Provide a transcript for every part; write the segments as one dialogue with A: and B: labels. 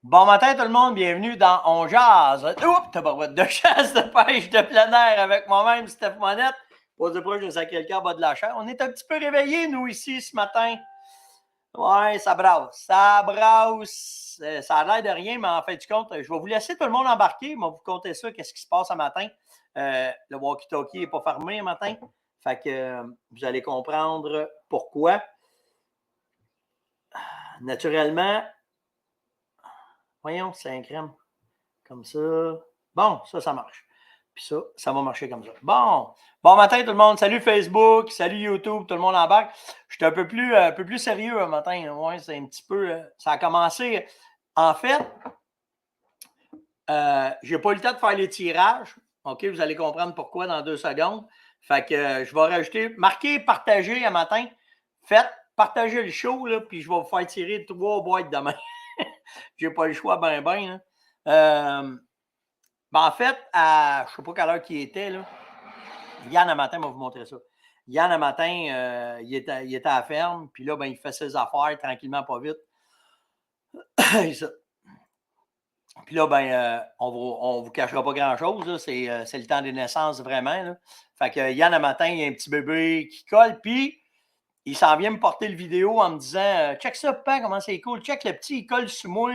A: Bon matin tout le monde, bienvenue dans On Jase. Oups, tabarouette de chasse de pêche de plein air avec moi-même, Steph Monette. Pas de proche de ça quelqu'un bas de la chair. On est un petit peu réveillés, nous, ici, ce matin. Ouais, ça brasse. Ça brasse. Ça a l'air de rien, mais en fin de compte, je vais vous laisser tout le monde embarquer. Je vais vous compter ça, qu'est-ce qui se passe ce matin. Le walkie-talkie n'est pas fermé ce matin. Fait que vous allez comprendre pourquoi. Naturellement, voyons, c'est un crème. Comme ça. Bon, ça marche. Puis ça va marcher comme ça. Bon matin tout le monde. Salut Facebook, salut YouTube, tout le monde embarque. Je suis un peu plus sérieux un matin. Ouais, c'est un petit peu. Ça a commencé. En fait, j'ai pas eu le temps de faire les tirages. OK, vous allez comprendre pourquoi dans 2 secondes. Fait que je vais rajouter, marquez, partagez un matin. Faites, partagez le show, là, puis je vais vous faire tirer 3 boîtes demain. J'ai pas le choix, ben. En fait, je ne sais pas quelle heure qu'il était, là. Yann, un matin, va vous montrer ça. Yann, un matin, il était à la ferme, puis là, il fait ses affaires tranquillement, pas vite. Puis là, on ne vous cachera pas grand-chose. C'est le temps des naissances, vraiment. Là. Fait que Yann, un matin, il y a un petit bébé qui colle, puis il s'en vient me porter le vidéo en me disant check ça, papa, comment c'est cool. Check le petit, il colle sur moi.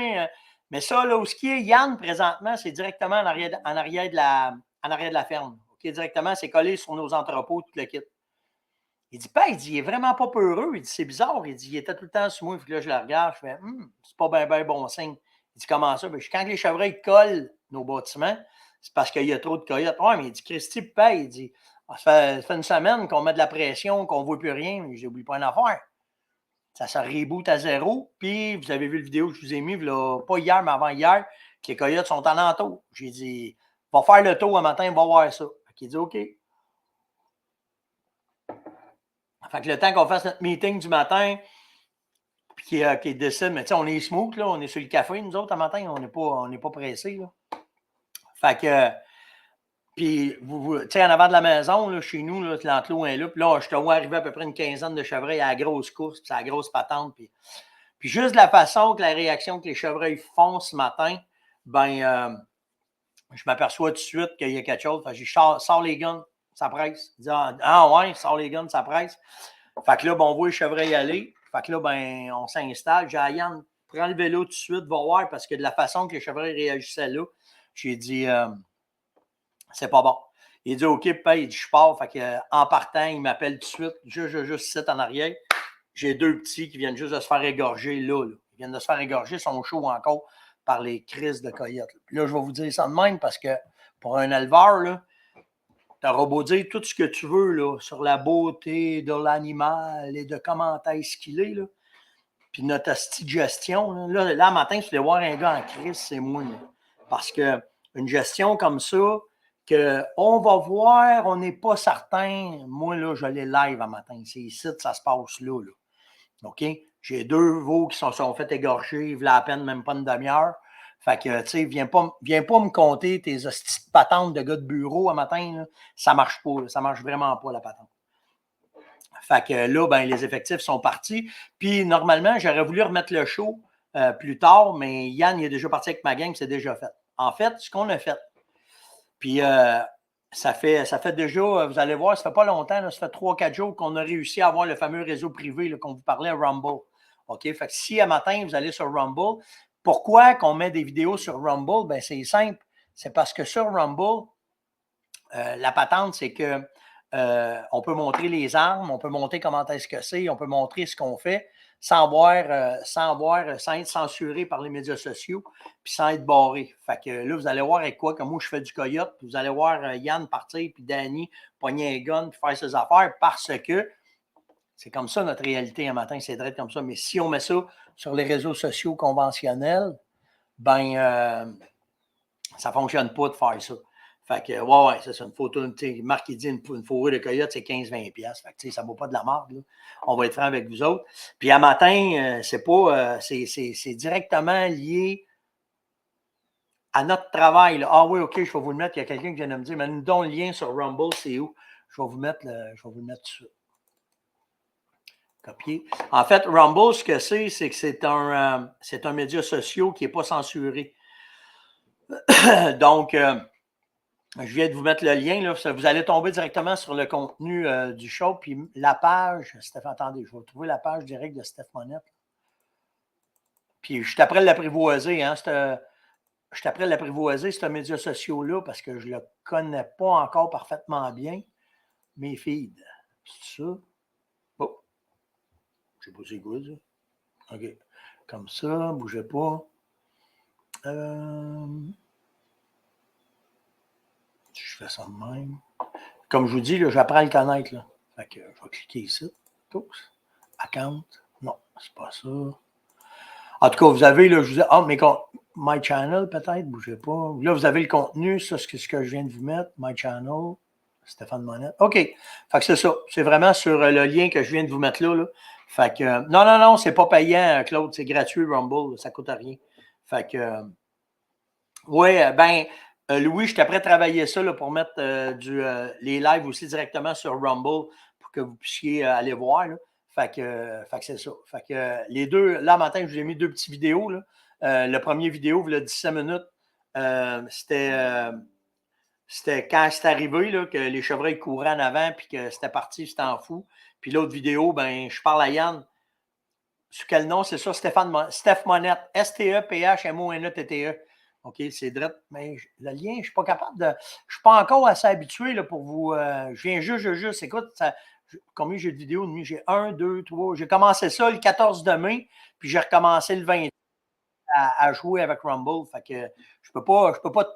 A: Mais ça, là, où ce qui est Yann, présentement, c'est directement en arrière de la ferme. OK, directement, c'est collé sur nos entrepôts, tout le kit. Il dit, pas, il est vraiment pas peureux. Il dit, c'est bizarre. Il dit, il était tout le temps sur moi. Puis là, je le regarde, je fais, c'est pas bien bon signe. Il dit, comment ça? Quand les chevreuils collent nos bâtiments, c'est parce qu'il y a trop de coyotes. Ouais, mais il dit, Christy, papa, il dit, ça fait une semaine qu'on met de la pression, qu'on ne voit plus rien. Mais j'oublie pas une affaire. Ça se reboot à zéro. Puis, vous avez vu la vidéo que je vous ai mis, là, pas hier, mais avant-hier, que les coyotes sont en entour. J'ai dit, va faire le tour un matin, va voir ça. Il dit, OK. Fait que le temps qu'on fasse notre meeting du matin, puis qu'il décide, mais tu sais, on est smooth, là, on est sur le café, nous autres, un matin, on n'est pas pressés. Là. Fait que, puis, tu sais, en avant de la maison, là, chez nous, là, l'enclos est là, puis là, je te vois arriver à peu près une quinzaine de chevreuils à la grosse course, puis à la grosse patente, puis juste la façon que la réaction que les chevreuils font ce matin, je m'aperçois tout de suite qu'il y a quelque chose. Fait que je sors les guns, ça presse. Il dit, ouais, sors les guns, ça presse. Fait que là, on voit les chevreuils aller. Fait que là, on s'installe. J'ai dit, Yann, prends le vélo tout de suite, va voir, parce que de la façon que les chevreuils réagissaient là, j'ai dit, c'est pas bon. Il dit, OK, papa, il dit, je pars. Fait que, en partant, il m'appelle tout de suite, juste ici en arrière. J'ai 2 petits qui viennent juste de se faire égorger là. Ils viennent de se faire égorger, ils sont chauds encore par les crises de coyotes. Puis là, je vais vous dire ça de même parce que pour un éleveur, là, t'auras beau dire tout ce que tu veux là, sur la beauté de l'animal et de comment est-ce qu'il est. Là. Puis notre petite gestion, là, matin, je voulais voir un gars en crise, c'est moi. Là. Parce que une gestion comme ça, qu'on va voir, on n'est pas certain. Moi, là, je l'ai live un matin. C'est ici, ça se passe là. OK? J'ai 2 veaux qui sont fait égorger, il valait à peine même pas une demi-heure. Fait que, tu sais, viens pas me compter tes petites patentes de gars de bureau un matin. Là. Ça marche pas. Là. Ça marche vraiment pas, la patente. Fait que là, les effectifs sont partis. Puis, normalement, j'aurais voulu remettre le show plus tard, mais Yann, il est déjà parti avec ma gang, c'est déjà fait. En fait, ce qu'on a fait, puis ça fait déjà, vous allez voir, ça fait pas longtemps, là, ça fait 3-4 jours qu'on a réussi à avoir le fameux réseau privé là, qu'on vous parlait, Rumble. OK? Fait que si à matin, vous allez sur Rumble, pourquoi qu'on met des vidéos sur Rumble? Ben, c'est simple. C'est parce que sur Rumble, la patente, c'est que on peut montrer les armes, on peut montrer comment est-ce que c'est, on peut montrer ce qu'on fait sans être censuré par les médias sociaux, puis sans être barré. Fait que là, vous allez voir avec quoi que moi je fais du coyote, puis vous allez voir Yann partir, puis Danny pogner un gun, puis faire ses affaires, parce que c'est comme ça notre réalité un matin, c'est d'être comme ça. Mais si on met ça sur les réseaux sociaux conventionnels, ça ne fonctionne pas de faire ça. Fait que, ouais, c'est une photo. Marc, il dit une fourrure de coyote, c'est 15-20$. Fait que, ça ne vaut pas de la marde. Là. On va être franc avec vous autres. Puis, à matin, c'est pas. C'est directement lié à notre travail. Là. Ah oui, OK, je vais vous le mettre. Il y a quelqu'un qui vient de me dire, mais nous donnons le lien sur Rumble, c'est où? Je vais vous le mettre tout de suite. Copier. En fait, Rumble, ce que c'est que c'est un média social qui n'est pas censuré. Donc, je viens de vous mettre le lien. Là, vous allez tomber directement sur le contenu du show. Puis la page, attendez, je vais trouver la page directe de Steph Monette. Puis je suis après l'apprivoiser. Hein, je suis après l'apprivoiser, ce média social-là, parce que je ne le connais pas encore parfaitement bien. Mes feeds. C'est ça. Oh. Je ne sais pas c'est quoi, ça. OK. Comme ça, bougez pas. Je fais ça de même. Comme je vous dis, j'apprends à le connaître. Là. Fait que je vais cliquer ici. Oups. Account. Non, c'est pas ça. En tout cas, vous avez, là, je vous ai. Ah, mais My Channel, peut-être, bougez pas. Là, vous avez le contenu, ça, c'est ce que je viens de vous mettre. My Channel. Stéphane Monette. OK. Fait que c'est ça. C'est vraiment sur le lien que je viens de vous mettre là. Fait que non, c'est pas payant, Claude. C'est gratuit, Rumble. Ça coûte rien. Fait que oui, Louis, je suis prêt à travailler ça là, pour mettre les lives aussi directement sur Rumble pour que vous puissiez aller voir. Là. Fait que c'est ça. Fait que les deux, là, matin, je vous ai mis deux petites vidéos. Là. Le premier vidéo, il y a 17 minutes, c'était quand c'est arrivé là, que les chevreuils couraient en avant puis que c'était parti, c'était en fou. Puis l'autre vidéo, je parle à Yann. Sur quel nom? C'est ça, Steph Monette. S-T-E-P-H-M-O-N-E-T-T-E. OK, c'est direct. Mais le lien, je ne suis pas capable de. Je ne suis pas encore assez habitué là, pour vous. Je viens juste. Écoute, combien j'ai de vidéos de nuit? J'ai 1, 2, 3. J'ai commencé ça le 14 de mai, puis j'ai recommencé le 20 à jouer avec Rumble. Fait que je peux pas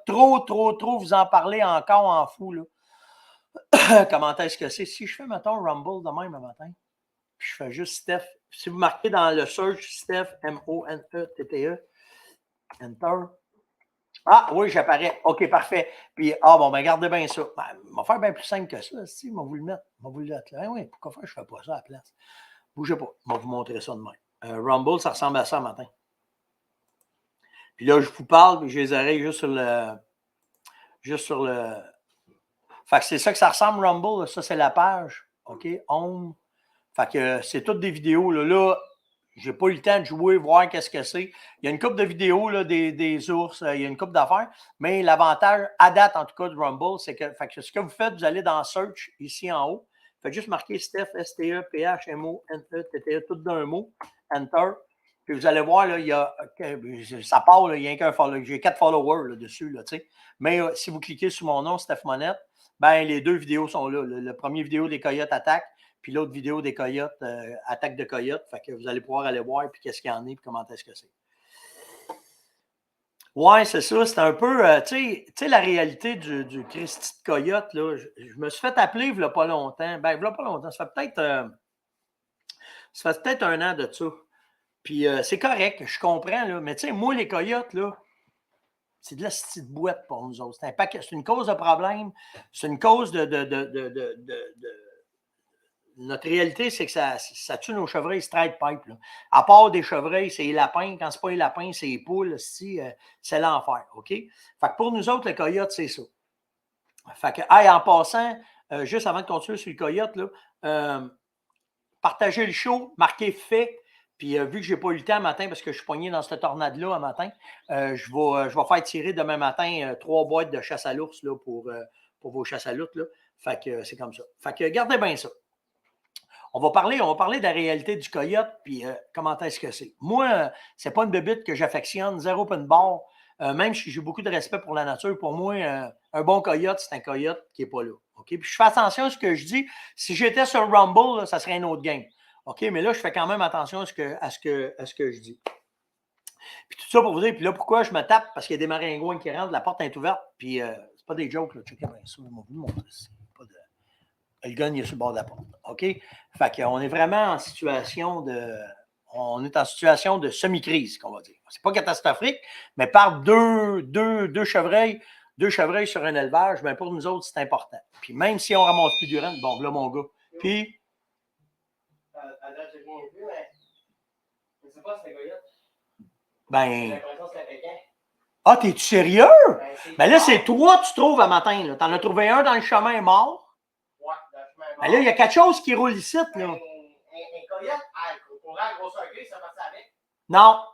A: trop vous en parler encore en fou. Là. Comment est-ce que c'est? Si je fais, mettons, Rumble demain matin, puis je fais juste Steph. Si vous marquez dans le search Steph, M-O-N-E-T-T-E, Enter. Ah oui, j'apparais. OK, parfait. Puis, regardez bien ça. On va faire bien plus simple que ça. Si, on va vous le mettre. On va vous le mettre là. Oui, pourquoi faire, je ne fais pas ça à la place? Bougez pas. On va vous montrer ça demain. Rumble, ça ressemble à ça matin. Puis là, je vous parle, puis j'ai les oreilles juste sur le. Fait que c'est ça que ça ressemble, Rumble. Ça, c'est la page. OK, Home. Fait que c'est toutes des vidéos. Là, j'ai pas eu le temps de jouer, voir qu'est-ce que c'est. Il y a une couple de vidéos là, des ours, il y a une couple d'affaires. Mais l'avantage, à date en tout cas, de Rumble, c'est que, ce que vous faites, vous allez dans Search, ici en haut. Faites juste marquer Steph, S-T-E-P-H-M-O-N-E-T-T-E, tout d'un mot. Enter. Puis vous allez voir, là, ça part, là, il y a qu'un follower. J'ai 4 followers là, dessus. Là, mais si vous cliquez sur mon nom, Steph Monette, les deux vidéos sont là. Le premier vidéo des Coyotes attaquent. Puis l'autre vidéo des coyotes, attaque de coyotes. Fait que vous allez pouvoir aller voir puis qu'est-ce qu'il y en a puis comment est-ce que c'est. Ouais, c'est ça. C'est un peu, tu sais, la réalité du Christy de coyote, là. Je me suis fait appeler il n'y a pas longtemps. Il n'y a pas longtemps. Ça fait peut-être un an de ça. Puis c'est correct, je comprends, là. Mais tu sais, moi, les coyotes, là, c'est de la petite boîte pour nous autres. C'est une cause de problème. C'est une cause de notre réalité, c'est que ça tue nos chevreuils straight pipe. Là. À part des chevreuils, c'est les lapins. Quand c'est pas les lapins, c'est les poules. C'est l'enfer. OK? Fait que pour nous autres, le coyote, c'est ça. Fait que, en passant, juste avant de continuer sur le coyote, là, partagez le show, marquez fait. Puis vu que je n'ai pas eu le temps matin parce que je suis poigné dans cette tornade-là un matin, je vais faire tirer demain matin 3 boîtes de chasse à l'ours là, pour vos chasses à l'ours. Fait que c'est comme ça. Fait que gardez bien ça. On va parler de la réalité du coyote, puis comment est-ce que c'est. Moi, c'est pas une bébite que j'affectionne, zéro open bar. Même si j'ai beaucoup de respect pour la nature, pour moi, un bon coyote, c'est un coyote qui n'est pas là. Okay? Puis je fais attention à ce que je dis. Si j'étais sur Rumble, là, ça serait un autre game. OK? Mais là, je fais quand même attention à ce que je dis. Puis tout ça pour vous dire, puis là, pourquoi je me tape? Parce qu'il y a des maringouins qui rentrent, la porte est ouverte, puis c'est pas des jokes, là. Checkez bien ça, je vais vous montrer ça. Le gun, il est sur le bord de la porte. OK? Fait qu'on est vraiment en situation de. On est en situation de semi-crise, qu'on va dire. C'est pas catastrophique, mais par deux chevreuils sur un élevage, bien pour nous autres, c'est important. Puis même si on ne ramasse plus du rente, bon, là, mon gars. Puis. À date, j'ai rien vu, mais. Je ne sais pas si c'est un coyote. J'ai l'impression que c'est un pékin. Ah, t'es-tu sérieux? Là, c'est toi tu trouves à matin. Là. T'en as trouvé un dans le chemin mort. Ouais, dans le chemin mort. Là, il y a quelque chose qui roule ici. Là. Un coyote, Non.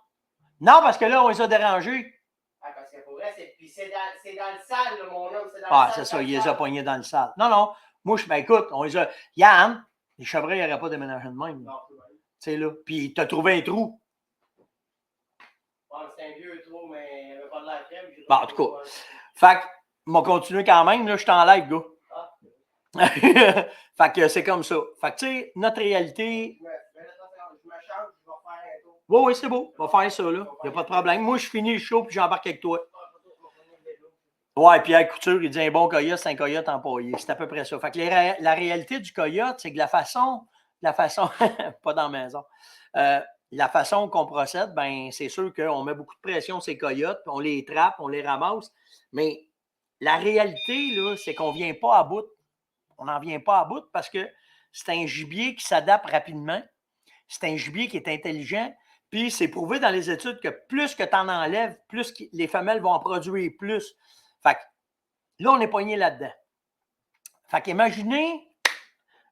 A: Non, parce que là, on les a dérangés.
B: Ah, parce que pour vrai, c'est dans le sale, là, mon homme.
A: Ah, c'est ça, il les a pognés dans le sale. Non, non. Moi, ben, écoute, on les a. Yann, les chevreuils n'auraient pas déménagé de même.
B: Non,
A: tu sais, là. Puis, tu as trouvé un trou.
B: Ah, c'est un vieux trou, mais il n'y avait pas de la crème.
A: Bon, en tout cas. Fait que, m'a continué quand même, là, je t'en live, gars. Ah. Fait que c'est comme ça. Fait que, tu sais, notre réalité.
B: Je me change, je vais faire un tour.
A: Oui, oui, c'est beau. On va faire ça, là. Il n'y a pas de problème. Moi, je finis le show puis j'embarque avec toi. Ouais, Pierre Couture, il dit un bon coyote, c'est un coyote empaillé. C'est à peu près ça. Fait que la réalité du coyote, c'est que la façon, pas dans la maison, la façon qu'on procède, ben c'est sûr qu'on met beaucoup de pression sur ces coyotes, on les trappe, on les ramasse. Mais la réalité, là, c'est qu'on ne vient pas à bout. On n'en vient pas à bout parce que c'est un gibier qui s'adapte rapidement. C'est un gibier qui est intelligent. Puis c'est prouvé dans les études que plus que tu en enlèves, plus les femelles vont en produire plus. Fait que là, on est poigné là-dedans. Fait qu'imaginez,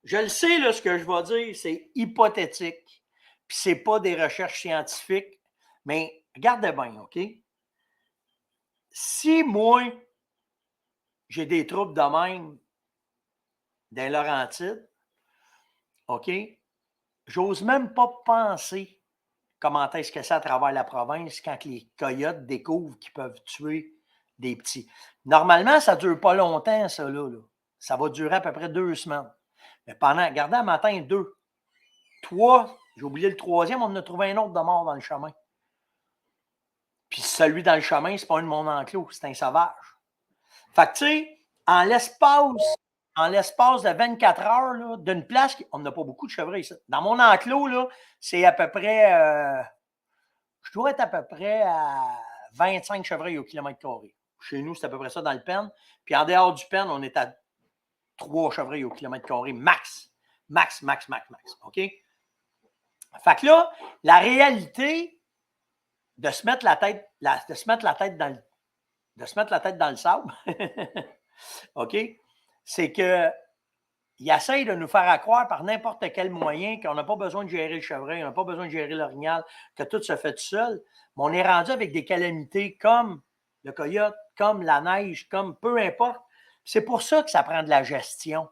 A: je le sais, là, ce que je vais dire, c'est hypothétique. Puis c'est pas des recherches scientifiques. Mais regardez bien, OK? Si moi, j'ai des troubles de même dans Laurentides, OK? J'ose même pas penser comment est-ce que c'est à travers la province quand les coyotes découvrent qu'ils peuvent tuer des petits. Normalement, ça ne dure pas longtemps, ça, là. Ça va durer à peu près 2 semaines. Mais pendant, regardez, un matin, 2, 3, j'ai oublié le 3e, on en a trouvé un autre de mort dans le chemin. Puis celui dans le chemin, c'est pas un de mon enclos, c'est un sauvage. Fait que, tu sais, en l'espace de 24 heures, d'une place, on n'a pas beaucoup de chevreuils ici. Dans mon enclos, là, c'est à peu près, je dois être à peu près à 25 chevreuils au kilomètre carré. Chez nous, c'est à peu près ça dans le pen. Puis en dehors du pen, on est à 3 chevreuils au kilomètre carré max. Max, max, max, max. OK? Fait que là, la réalité de se mettre la tête, dans le sable, OK? C'est que il essaye de nous faire croire par n'importe quel moyen qu'on n'a pas besoin de gérer le chevreuil, on n'a pas besoin de gérer l'orignal, que tout se fait tout seul. Mais on est rendu avec des calamités comme le coyote, comme la neige, comme peu importe. C'est pour ça que ça prend de la gestion.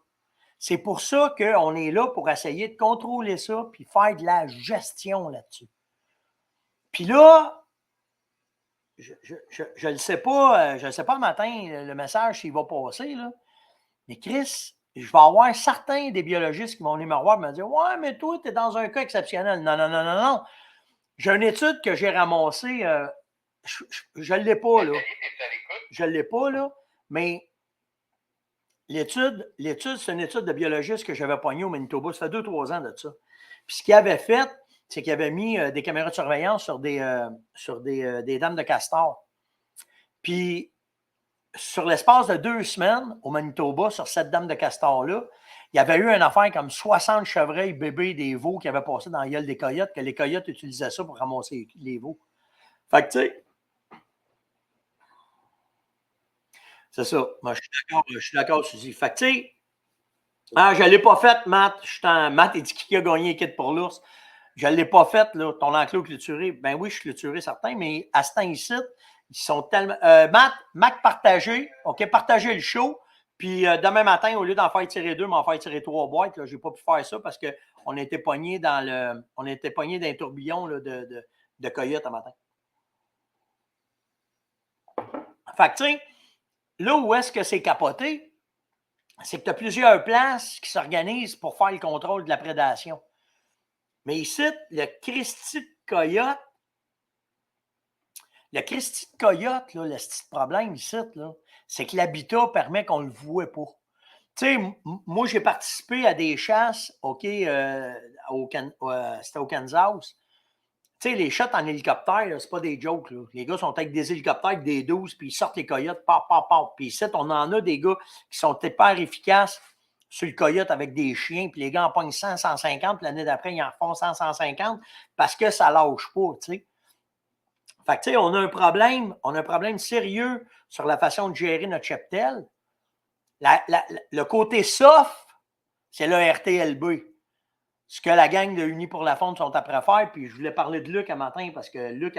A: C'est pour ça qu'on est là pour essayer de contrôler ça puis faire de la gestion là-dessus. Puis là, je ne sais pas, je ne sais pas le matin le message s'il va passer, là. Mais Chris, je vais avoir certains des biologistes qui vont venir me voir et me dire ouais, mais toi, tu es dans un cas exceptionnel. Non, non, non, non, non. J'ai une étude que j'ai ramassée. Je ne l'ai pas, là. Je ne l'ai pas, là. Mais l'étude, c'est une étude de biologiste que j'avais pognée au Manitoba. Ça fait 2-3 ans de ça. Puis ce qu'il avait fait, c'est qu'il avait mis des caméras de surveillance sur des dames de castor. Puis sur l'espace de 2 semaines au Manitoba, sur cette dame de castor-là, il y avait eu une affaire comme 60 chevreuils bébés des veaux qui avaient passé dans la gueule des coyotes, que les coyotes utilisaient ça pour ramasser les veaux. Fait que, tu sais, c'est ça. Moi, je suis d'accord, Suzy. Fait que, tu sais, je ne l'ai pas faite, Matt. Matt, il dit qui a gagné les kits pour l'ours. Je ne l'ai pas faite, là. Ton enclos clôturé. Ben oui, je suis clôturé, certain, mais à ce temps-ci, ils sont tellement. Matt, partagez. OK, partagez le show. Puis demain matin, au lieu d'en faire tirer 2, m'en faire tirer 3 boîtes. Je n'ai pas pu faire ça parce qu'on était pognés dans un tourbillon là, de coyotes un matin. Fait que, tu sais, là où est-ce que c'est capoté, c'est que tu as plusieurs places qui s'organisent pour faire le contrôle de la prédation. Mais ici, le Christi de coyote, là, le petit problème ici, c'est que l'habitat permet qu'on ne le voit pas. Tu sais, moi, j'ai participé à des chasses, OK, c'était au Kansas. Tu sais, les shots en hélicoptère, c'est pas des jokes. Là. Les gars sont avec des hélicoptères, avec des 12, puis ils sortent les coyotes, paf, paf, paf. Puis ici, on en a des gars qui sont hyper efficaces sur le coyote avec des chiens, puis les gars en pognent 100, 150, puis l'année d'après, ils en font 100, 150, parce que ça lâche pas, tu sais. Fait que, tu sais, on a un problème sérieux sur la façon de gérer notre cheptel. Le côté soft, c'est le RTLB. ce que la gang de Unis pour la Fonte sont après faire. Puis je voulais parler de Luc un matin parce que Luc,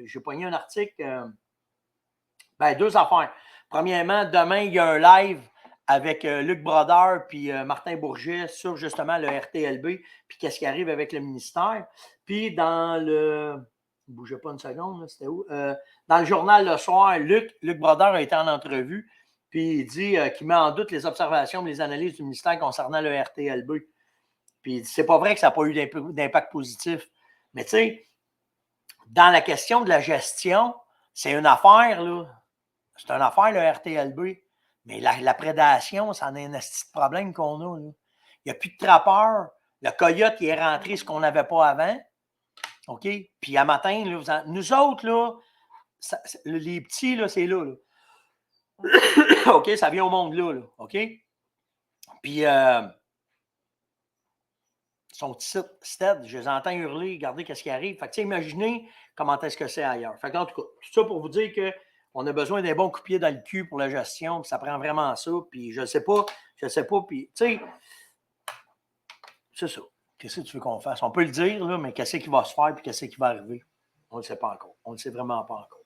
A: j'ai pogné un article. Deux affaires. Premièrement, demain, il y a un live avec Luc Brodeur puis Martin Bourget sur justement le RTLB, puis qu'est-ce qui arrive avec le ministère. Puis dans le... Ne bougez pas une seconde, c'était où? Dans le journal Le Soir, Luc Brodeur a été en entrevue, puis il dit qu'il met en doute les observations et les analyses du ministère concernant le RTLB. Puis il dit, c'est pas vrai que ça n'a pas eu d'impact positif. Mais tu sais, dans la question de la gestion, c'est une affaire, là. C'est une affaire, le RTLB. Mais la prédation, c'en est un petit problème qu'on a. Là. Il n'y a plus de trappeurs. Le coyote, il est rentré ce qu'on n'avait pas avant. OK? Puis à matin, là, nous autres, là, les petits, là, c'est là. OK? Ça vient au monde là. OK? Puis, ils sont stead, je les entends hurler, regardez qu'est-ce qui arrive. Fait que, imaginez comment est-ce que c'est ailleurs. Fait que, en tout cas, tout ça pour vous dire que on a besoin d'un bon coup de pied dans le cul pour la gestion, puis ça prend vraiment ça. Puis je sais pas, puis tu sais, c'est ça. Qu'est-ce que tu veux qu'on fasse? On peut le dire, là, mais qu'est-ce qui va se faire, puis qu'est-ce qui va arriver? On ne le sait pas encore. On ne le sait vraiment pas encore.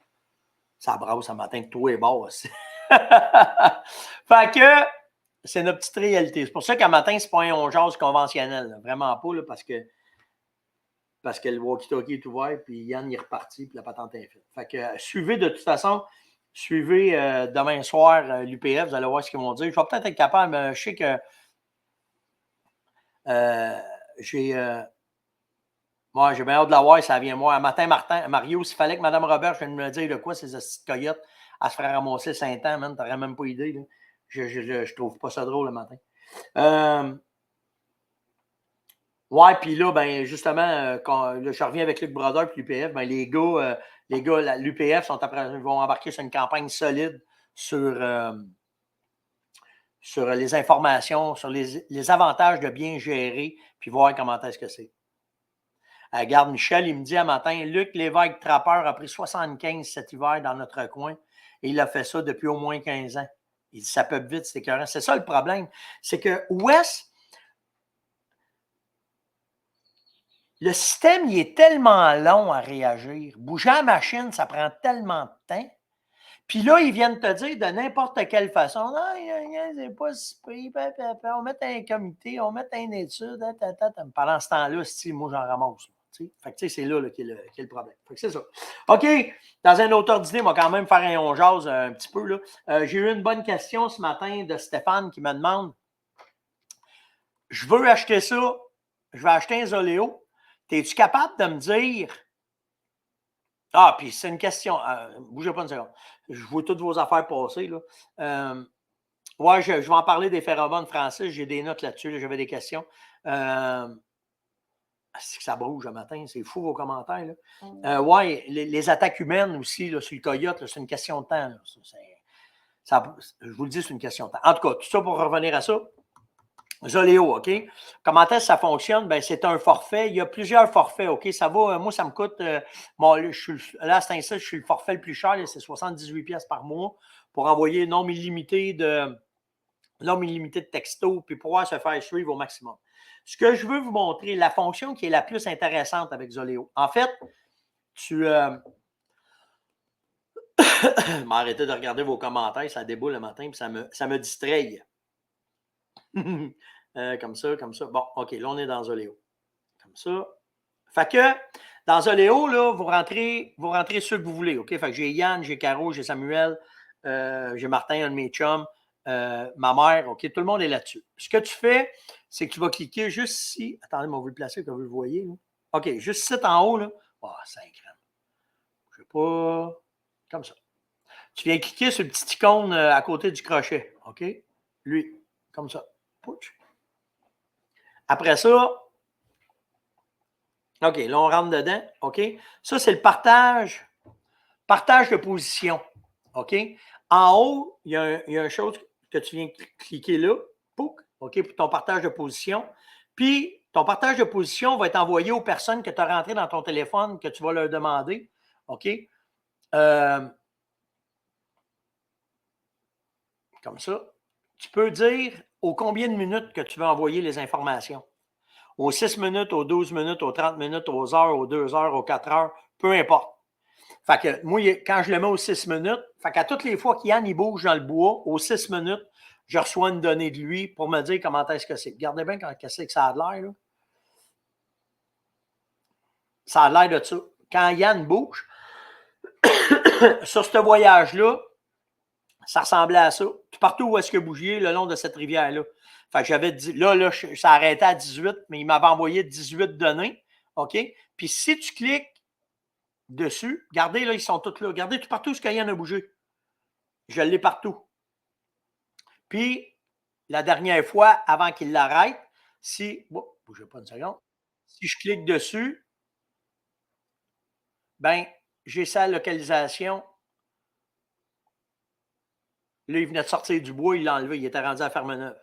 A: Ça brasse un matin de tout et bas aussi. Fait que c'est notre petite réalité. C'est pour ça qu'un matin, c'est pas un on jase conventionnel. Là. Vraiment pas, là, parce que le walkie-talkie est ouvert, puis Yann il est reparti, puis la patente est faite. Fait que suivez de toute façon, demain soir l'UPF, vous allez voir ce qu'ils vont dire. Je vais peut-être être capable, je sais que j'ai bien hâte de la voir, ça vient moi. Un matin, Mario, s'il fallait que Mme Robert vienne me dire de quoi ces petites coyotes à se faire ramasser 5 ans, man, t'aurais même pas idée. Là. Je trouve pas ça drôle le matin. Ouais, puis là, ben justement, quand là, je reviens avec Luc Brodeur et l'UPF, ben les gars, l'UPF vont embarquer sur une campagne solide sur les informations, sur les avantages de bien gérer, puis voir comment est-ce que c'est. Regarde, Michel, il me dit un matin, Luc Lévesque Trappeur a pris 75 cet hiver dans notre coin et il a fait ça depuis au moins 15 ans. Il dit, ça peut vite, c'est écœurant. C'est ça le problème. C'est que West, le système, il est tellement long à réagir. Bouger la machine, ça prend tellement de temps. Puis là, ils viennent te dire de n'importe quelle façon, non, c'est pas si pire, on met un comité, on met une étude, pendant ce temps-là, moi, j'en ramasse. Fait que c'est là qu'est le problème. Fait que c'est ça. OK, dans un autre ordre d'idée, on va quand même faire un on jase un petit peu. Là. J'ai eu une bonne question ce matin de Stéphane qui me demande, je veux acheter ça, je vais acheter un Zoléo. Es-tu capable de me dire... Ah, puis c'est une question. Bougez pas une seconde. Je vois toutes vos affaires passer. Là. Ouais, je vais en parler des phéromones français. J'ai des notes là-dessus. Là, j'avais des questions. C'est que ça bouge le matin. C'est fou vos commentaires. Là. Ouais, les attaques humaines aussi là, sur le coyote, là, c'est une question de temps. Là. Je vous le dis, c'est une question de temps. En tout cas, tout ça pour revenir à ça. Zoléo, OK? Comment est-ce que ça fonctionne? Ben, c'est un forfait. Il y a plusieurs forfaits, OK? Ça va, moi, ça me coûte, là, à cet instant, je suis le forfait le plus cher, c'est 78$ par mois pour envoyer nombre illimité de textos puis pouvoir se faire suivre au maximum. Ce que je veux vous montrer, la fonction qui est la plus intéressante avec Zoléo. En fait, je vais arrêter de regarder vos commentaires, ça déboule le matin, puis ça me distrait. Comme ça. Bon, OK, là, on est dans Zoléo. Comme ça. Fait que dans Zoléo, là, vous rentrez ceux que vous voulez. OK? Fait que j'ai Yann, j'ai Caro, j'ai Samuel, j'ai Martin, un de mes chums, ma mère. OK? Tout le monde est là-dessus. Ce que tu fais, c'est que tu vas cliquer juste ici. Attendez, on va le placer comme vous le voyez. Là. OK, juste ici en haut. Là. Oh, 5 grammes. Je ne sais pas. Comme ça. Tu viens cliquer sur le petit icône à côté du crochet. OK? Lui. Comme ça. Pouch. Après ça, OK, là, on rentre dedans. OK? Ça, c'est le partage de position. OK? En haut, il y a une chose que tu viens cliquer là. OK? Pour ton partage de position. Puis, ton partage de position va être envoyé aux personnes que tu as rentrées dans ton téléphone, que tu vas leur demander. OK? Comme ça. Tu peux dire aux combien de minutes que tu veux envoyer les informations. aux 6 minutes, aux 12 minutes, aux 30 minutes, aux heures, aux 2 heures, aux 4 heures, peu importe. Fait que moi, quand je le mets aux 6 minutes, fait qu'à toutes les fois qu'Yann il bouge dans le bois, aux 6 minutes, je reçois une donnée de lui pour me dire comment est-ce que c'est. Regardez bien qu'est-ce que ça a l'air, là. Ça a l'air de ça. Quand Yann bouge, sur ce voyage-là, ça ressemblait à ça. Tout partout où est-ce que bougiez le long de cette rivière-là. Fait que j'avais dit, là, ça arrêtait à 18, mais il m'avait envoyé 18 données. OK? Puis si tu cliques dessus, regardez, là, ils sont tous là. Regardez tout partout ce que Yann a bougé. Je l'ai partout. Puis, la dernière fois, avant qu'il l'arrête, si. Oh, bougez pas une seconde. Si je clique dessus, ben, j'ai sa localisation. Là, il venait de sortir du bois, il l'a enlevé, il était rendu à Fermeneuve.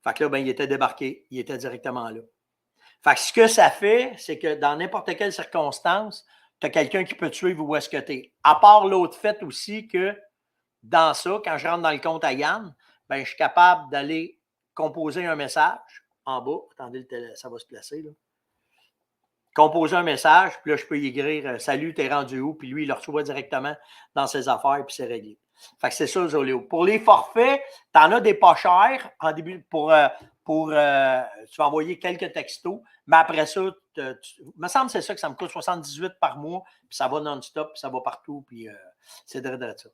A: Fait que là, ben, il était débarqué, il était directement là. Fait que ce que ça fait, c'est que dans n'importe quelle circonstance, tu as quelqu'un qui peut te suivre où est-ce que tu es. À part l'autre fait aussi que dans ça, quand je rentre dans le compte à Yann, ben, je suis capable d'aller composer un message en bas. Attendez, ça va se placer. Là. Composer un message, puis là, je peux y écrire Salut, t'es rendu où? Puis lui, il le reçoit directement dans ses affaires, puis c'est réglé. Fait que c'est ça, Zoléo. Pour les forfaits, tu en as des pas chers en début tu vas envoyer quelques textos, mais après ça, il me semble que c'est ça que ça me coûte 78 par mois, puis ça va non-stop, puis ça va partout, puis c'est de ça.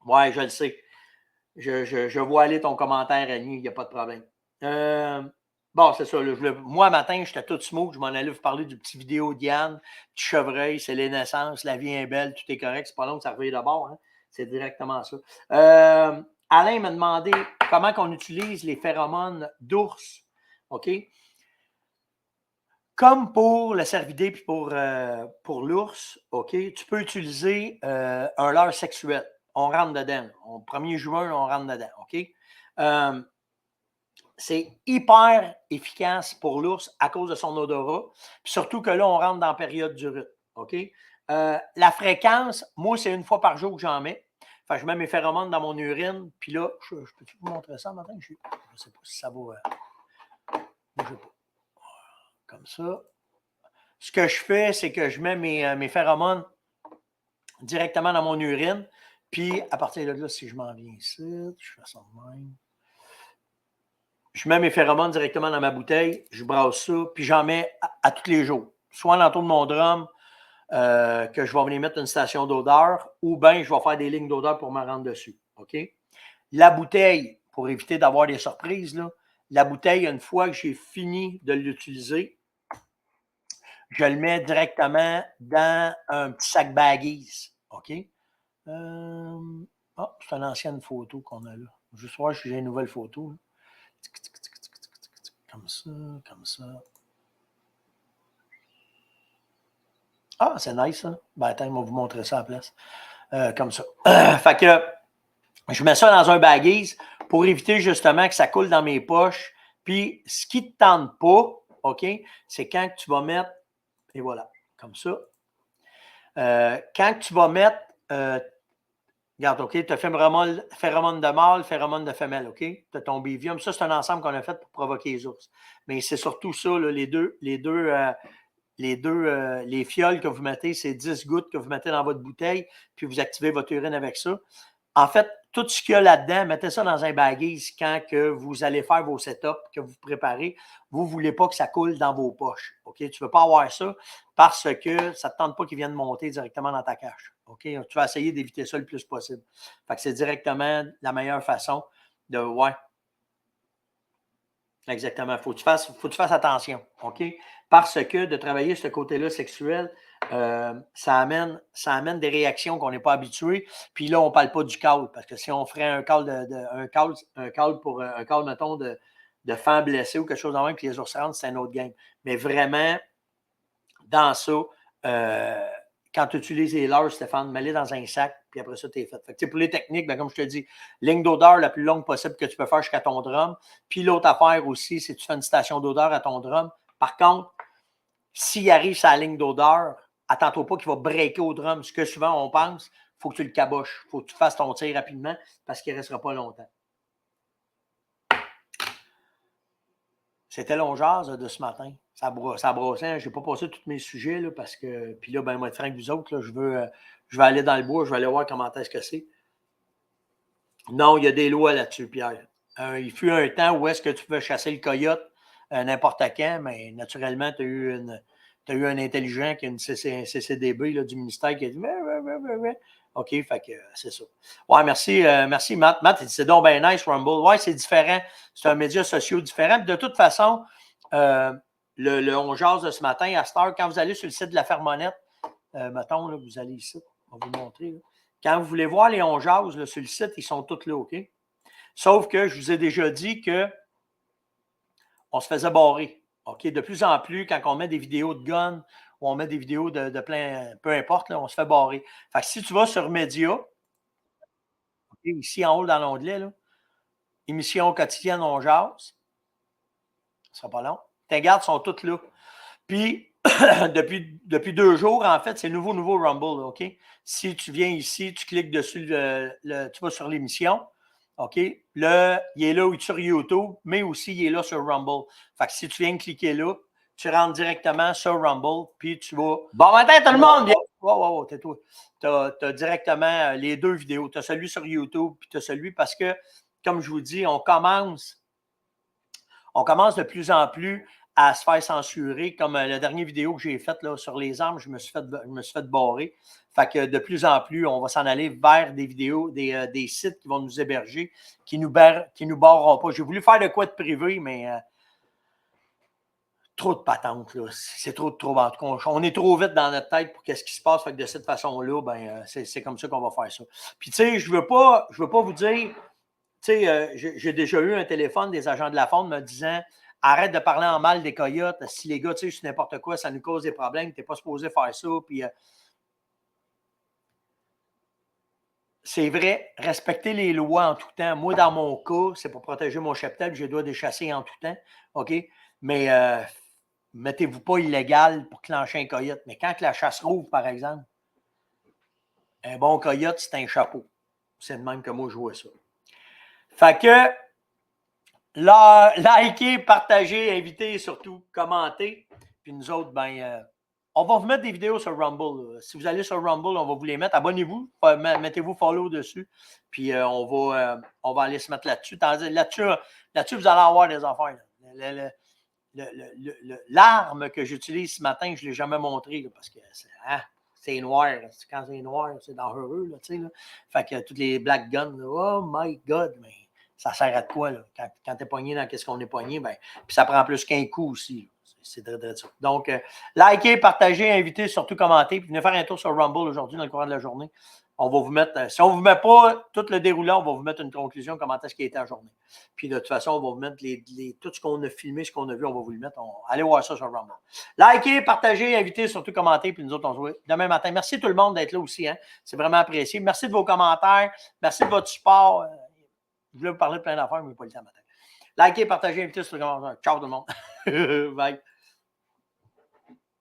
A: Ouais, je le sais. Je vois aller ton commentaire, Annie, il n'y a pas de problème. Bon, c'est ça. Là, moi, matin, j'étais tout smooth. Je m'en allais vous parler du petit vidéo d'Yann, du chevreuil, c'est les naissances, la vie est belle, tout est correct. C'est pas long que ça revient d'abord. Hein? C'est directement ça. Alain m'a demandé comment on utilise les phéromones d'ours. OK? Comme pour le cervidé puis pour l'ours, OK, tu peux utiliser un leurre sexuel. On rentre dedans. Au 1er juin, on rentre dedans. OK? C'est hyper efficace pour l'ours à cause de son odorat. Puis surtout que là, on rentre dans la période du rut. OK? La fréquence, moi, c'est une fois par jour que j'en mets. Fait que je mets mes phéromones dans mon urine. Puis là, je peux-tu vous montrer ça matin? Je ne sais pas si ça va. Bougez pas. Comme ça. Ce que je fais, c'est que je mets mes phéromones directement dans mon urine. Puis, à partir de là, si je m'en viens ici, je fais ça de même. Je mets mes phéromones directement dans ma bouteille, je brasse ça, puis j'en mets à tous les jours. Soit l'entour de mon drum, que je vais venir mettre une station d'odeur, ou bien je vais faire des lignes d'odeur pour me rendre dessus. OK? La bouteille, pour éviter d'avoir des surprises, là, la bouteille, une fois que j'ai fini de l'utiliser, je le mets directement dans un petit sac baggies. OK? Oh, c'est une ancienne photo qu'on a là. Juste voir si j'ai une nouvelle photo. Là. Comme ça, comme ça. Ah, c'est nice, ça. Ben, attends, on va vous montrer ça à la place. Comme ça. Fait que je mets ça dans un baggies pour éviter justement que ça coule dans mes poches. Puis, ce qui ne te tente pas, OK, c'est quand tu vas mettre, et voilà, comme ça. Quand tu vas mettre, regarde, OK, tu as phéromone de mâle, phéromone de femelle, OK? Tu as ton bivium. Ça, c'est un ensemble qu'on a fait pour provoquer les ours. Mais c'est surtout ça, là, les fioles que vous mettez, c'est 10 gouttes que vous mettez dans votre bouteille, puis vous activez votre urine avec ça. En fait, tout ce qu'il y a là-dedans, mettez ça dans un baggies quand que vous allez faire vos setups, que vous préparez. Vous ne voulez pas que ça coule dans vos poches. OK? Tu ne veux pas avoir ça parce que ça ne te tente pas qu'il vienne monter directement dans ta cache. OK? Tu vas essayer d'éviter ça le plus possible. Fait que c'est directement la meilleure façon de. Ouais. Exactement. Faut que tu fasses attention. OK? Parce que de travailler ce côté-là sexuel, ça amène des réactions qu'on n'est pas habitué. Puis là, on ne parle pas du call. Parce que si on ferait un call pour un call, mettons, de femme blessée ou quelque chose de même, puis les ours rentrent, c'est un autre game. Mais vraiment, dans ça, quand tu utilises les leurres, Stéphane, mets-les dans un sac, puis après ça, tu es fait. Fait que, pour les techniques, ben, comme je te dis, ligne d'odeur la plus longue possible que tu peux faire jusqu'à ton drum. Puis l'autre affaire aussi, c'est que tu fais une station d'odeur à ton drum. Par contre, s'il arrive sa ligne d'odeur, attends-toi pas qu'il va breaker au drum. Ce que souvent on pense, il faut que tu le caboches. Il faut que tu fasses ton tir rapidement parce qu'il ne restera pas longtemps. C'était long jazz de ce matin. Ça brossait. Je n'ai pas passé tous mes sujets là, parce que. Puis là, ben, moi, être franc avec vous autres, là, je vais aller dans le bois, je vais aller voir comment est-ce que c'est. Non, il y a des lois là-dessus, Pierre. Il fut un temps où est-ce que tu pouvais chasser le coyote n'importe quand, mais naturellement, tu as eu un intelligent qui a une CCDB là, du ministère qui a dit OK, fait que c'est ça. Ouais, merci, merci Matt. Matt, c'est donc bien nice, Rumble. Ouais, c'est différent. C'est un média social différent. De toute façon, le On Jase de ce matin, à cette heure, quand vous allez sur le site de la Fermonnette, mettons, là, vous allez ici, on va vous montrer. Là. Quand vous voulez voir les On Jase là, sur le site, ils sont tous là, OK? Sauf que je vous ai déjà dit que on se faisait barrer. OK? De plus en plus, quand on met des vidéos de guns ou on met des vidéos de plein, peu importe, là, on se fait barrer. Fait que si tu vas sur Média, okay, ici en haut dans l'onglet, là, émission quotidienne, on jase, ça sera pas long. Tes gardes sont toutes là. Puis, depuis 2 jours, en fait, c'est nouveau Rumble, OK? Si tu viens ici, tu cliques dessus, tu vas sur l'émission, OK? Il est là sur YouTube, mais aussi il est là sur Rumble. Fait que si tu viens cliquer là, tu rentres directement sur Rumble, puis tu vas...
B: Bon matin tout le monde!
A: Wow, tais-toi. Tu as directement les 2 vidéos. Tu as celui sur YouTube, puis tu as celui parce que, comme je vous dis, on commence de plus en plus à se faire censurer, comme la dernière vidéo que j'ai faite là, sur les armes, je me suis fait barrer. Fait que de plus en plus, on va s'en aller vers des vidéos, des sites qui vont nous héberger, qui nous barreront pas. J'ai voulu faire de quoi de privé, mais trop de patentes, là. C'est trop. En tout cas, on est trop vite dans notre tête pour qu'est-ce qui se passe. Fait que de cette façon-là, ben, c'est comme ça qu'on va faire ça. Puis, tu sais, je veux pas vous dire, tu sais, j'ai déjà eu un téléphone des agents de la Fonde me disant arrête de parler en mal des coyotes. Si les gars, tu sais, c'est n'importe quoi, ça nous cause des problèmes. Tu n'es pas supposé faire ça. Puis, c'est vrai, respecter les lois en tout temps. Moi, dans mon cas, c'est pour protéger mon cheptel, je dois des chasser en tout temps. OK? Mais mettez-vous pas illégal pour clencher un coyote. Mais quand la chasse rouvre, par exemple, un bon coyote, c'est un chapeau. C'est de même que moi, je vois ça. Fait que likez, partagez, invitez et surtout commentez. Puis nous autres, ben, on va vous mettre des vidéos sur Rumble. Si vous allez sur Rumble, on va vous les mettre. Abonnez-vous, mettez-vous follow dessus. Puis on va aller se mettre là-dessus. Là-dessus, vous allez avoir des affaires. L'arme que j'utilise ce matin, je ne l'ai jamais montrée là, parce que c'est noir. Quand c'est noir, c'est dangereux. Là, là. Fait que toutes les black guns, là, oh my God, mais ça sert à quoi? Là? Quand tu es pogné dans qu'est-ce qu'on est pogné, ben, puis ça prend plus qu'un coup aussi. Là. C'est très ça. Donc, likez, partagez, invitez, surtout commentez. Puis venez faire un tour sur Rumble aujourd'hui dans le courant de la journée. On va vous mettre, si on ne vous met pas tout le déroulant, on va vous mettre une conclusion, comment est-ce qu'il a été la journée. Puis de toute façon, on va vous mettre tout ce qu'on a filmé, ce qu'on a vu, on va vous le mettre. Allez voir ça sur Rumble. Likez, partagez, invitez, surtout commentez. Puis nous autres, on se voit demain matin. Merci tout le monde d'être là aussi. Hein. C'est vraiment apprécié. Merci de vos commentaires. Merci de votre support. Je voulais vous parler de plein d'affaires, mais pas le temps matin. Likez, partagez, invitez, surtout commentez. Ciao tout le monde. Bye.